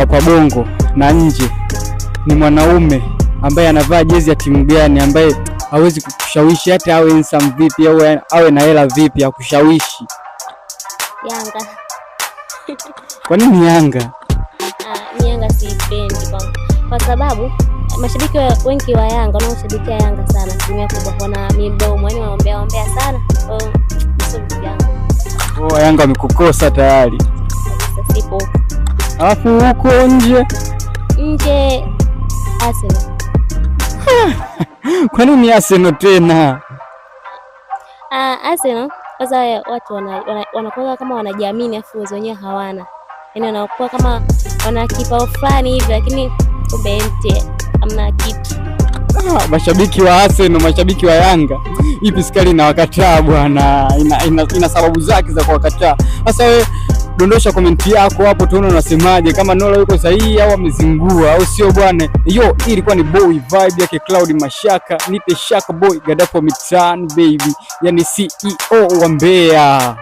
Hapa Bongo na nje ni mwanaume ambaye anavaa jezi ya timu gani ambaye hawezi kukushawishi hata awe handsome vipi au awe na hela vipi ya kushawishi? Yanga. Kwa nini Yanga? Yanga siipendi kwa sababu mashabiki wengi wa Yanga wanaoshabikia Yanga sana, asilimia kubwa wana midomo, yani wanaombea sana. Yanga wamekukosa tayari. Sasa sipo. Alafu huko nje Arsenal. Kwa nini Arsenal tena? Arsenal kwanza watu wanakuwa kama wanajiamini afu wenyewe hawana. Yaani wanakuwa kama wana kipao fulani hivi lakini kumbe empty, hamna kitu. Mashabiki wa Arsenal, mashabiki wa Yanga, ipi sikali na wakataa bwana. Ina sababu zake za kuwakataa. Sasa wewe dondosha komenti yako hapo tuone unasemaje, kama Nola yuko sahihi au amezingua au sio bwana. Hii ilikuwa ni Boy Vibe yake Cloud Mashaka, nipe Shaka Boy Gadapo mitaani baby, yani CEO wa Mbeya.